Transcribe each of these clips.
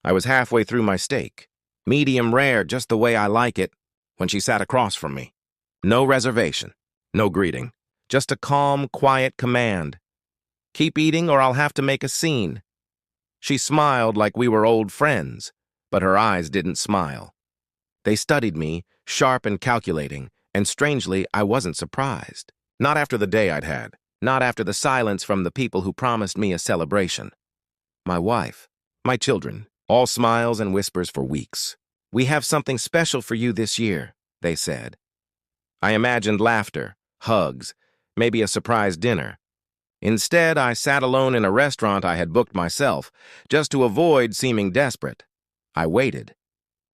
I was halfway through my steak, medium rare just the way I like it, when she sat across from me. No reservation, no greeting, just a calm, quiet command. Keep eating or I'll have to make a scene. She smiled like we were old friends, but her eyes didn't smile. They studied me, sharp and calculating, and strangely, I wasn't surprised. Not after the day I'd had, not after the silence from the people who promised me a celebration. My wife, my children, all smiles and whispers for weeks. "We have something special for you this year," they said. I imagined laughter, hugs, maybe a surprise dinner. Instead, I sat alone in a restaurant I had booked myself, just to avoid seeming desperate. I waited.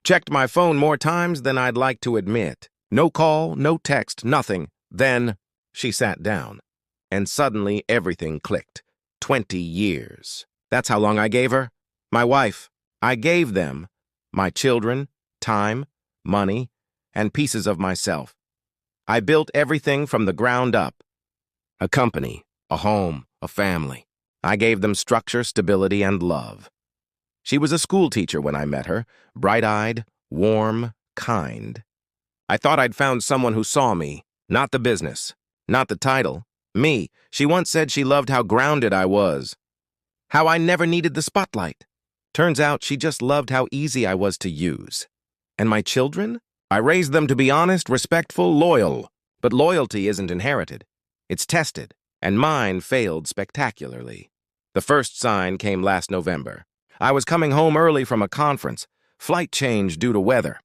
Checked my phone more times than I'd like to admit. No call, no text, nothing. Then she sat down. And suddenly everything clicked. 20 years. That's how long I gave her. My wife. I gave them my children, time, money, and pieces of myself. I built everything from the ground up. A company, a home, a family. I gave them structure, stability, and love. She was a school teacher when I met her, bright-eyed, warm, kind. I thought I'd found someone who saw me, not the business, not the title, me. She once said she loved how grounded I was, how I never needed the spotlight. Turns out she just loved how easy I was to use. And my children? I raised them to be honest, respectful, loyal. But loyalty isn't inherited. It's tested, and mine failed spectacularly. The first sign came last November. I was coming home early from a conference. Flight change due to weather.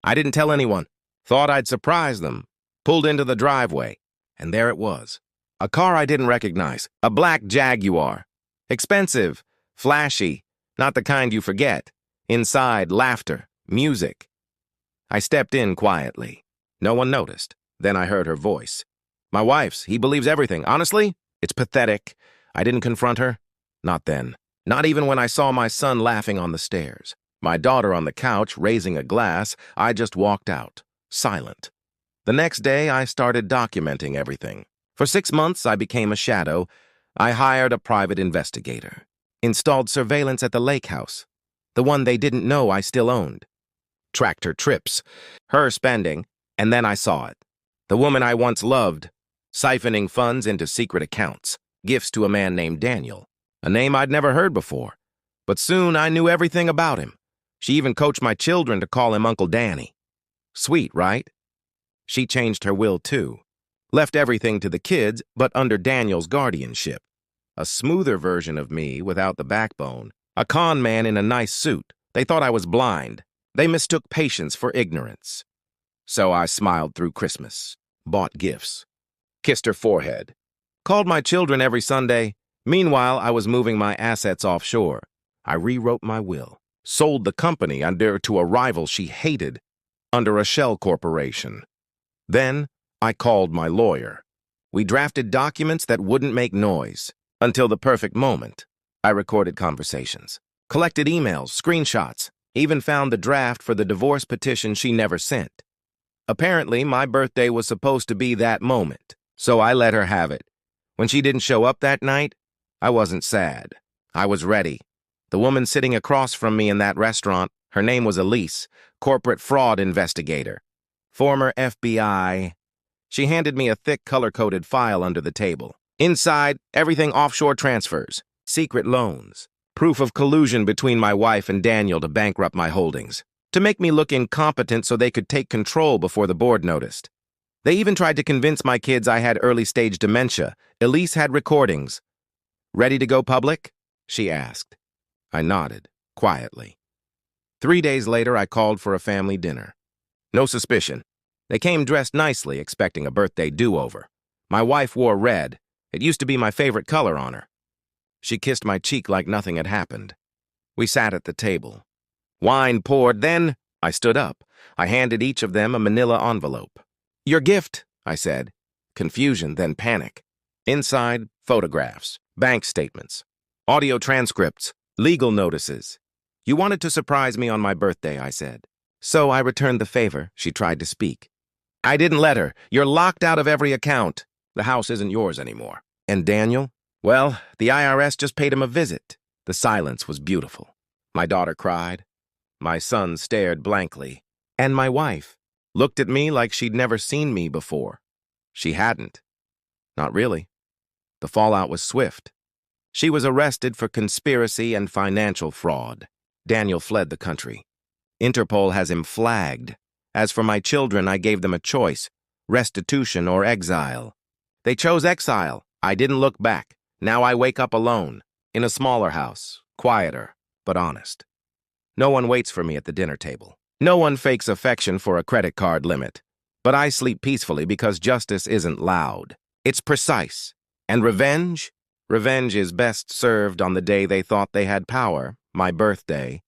I didn't tell anyone. Thought I'd surprise them. Pulled into the driveway, and there it was. A car I didn't recognize. A black Jaguar. Expensive, flashy, not the kind you forget. Inside, laughter, music. I stepped in quietly. No one noticed. Then I heard her voice. My wife's. He believes everything. Honestly, it's pathetic. I didn't confront her. Not then. Not even when I saw my son laughing on the stairs. My daughter on the couch, raising a glass. I just walked out, silent. The next day, I started documenting everything. For 6 months, I became a shadow. I hired a private investigator. Installed surveillance at the lake house, the one they didn't know I still owned. Tracked her trips, her spending, and then I saw it. The woman I once loved, siphoning funds into secret accounts, gifts to a man named Daniel, a name I'd never heard before. But soon I knew everything about him. She even coached my children to call him Uncle Danny. Sweet, right? She changed her will too. Left everything to the kids, but under Daniel's guardianship. A smoother version of me without the backbone. A con man in a nice suit. They thought I was blind. They mistook patience for ignorance. So I smiled through Christmas. Bought gifts. Kissed her forehead. Called my children every Sunday. Meanwhile, I was moving my assets offshore. I rewrote my will. Sold the company to a rival she hated, under a shell corporation. Then, I called my lawyer. We drafted documents that wouldn't make noise. Until the perfect moment, I recorded conversations, collected emails, screenshots, even found the draft for the divorce petition she never sent. Apparently, my birthday was supposed to be that moment, so I let her have it. When she didn't show up that night, I wasn't sad. I was ready. The woman sitting across from me in that restaurant, her name was Elise, corporate fraud investigator, former FBI. She handed me a thick color-coded file under the table. Inside, everything offshore transfers, secret loans, proof of collusion between my wife and Daniel to bankrupt my holdings, to make me look incompetent so they could take control before the board noticed. They even tried to convince my kids I had early-stage dementia. Elise had recordings. "Ready to go public?" she asked. I nodded, quietly. 3 days later, I called for a family dinner. No suspicion. They came dressed nicely, expecting a birthday do-over. My wife wore red. It used to be my favorite color on her. She kissed my cheek like nothing had happened. We sat at the table. Wine poured, then I stood up. I handed each of them a manila envelope. "Your gift," I said. Confusion, then panic. Inside, photographs, bank statements, audio transcripts, legal notices. "You wanted to surprise me on my birthday," I said. So I returned the favor. She tried to speak. "I didn't let her. You're locked out of every account. The house isn't yours anymore." "And Daniel?" "Well, the IRS just paid him a visit." The silence was beautiful. My daughter cried. My son stared blankly. And my wife looked at me like she'd never seen me before. She hadn't. Not really. The fallout was swift. She was arrested for conspiracy and financial fraud. Daniel fled the country. Interpol has him flagged. As for my children, I gave them a choice, restitution or exile. They chose exile. I didn't look back. Now I wake up alone, in a smaller house, quieter, but honest. No one waits for me at the dinner table. No one fakes affection for a credit card limit. But I sleep peacefully because justice isn't loud. It's precise. And revenge? Revenge is best served on the day they thought they had power, my birthday,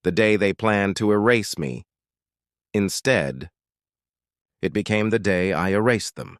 the day they planned to erase me. Instead, it became the day I erased them.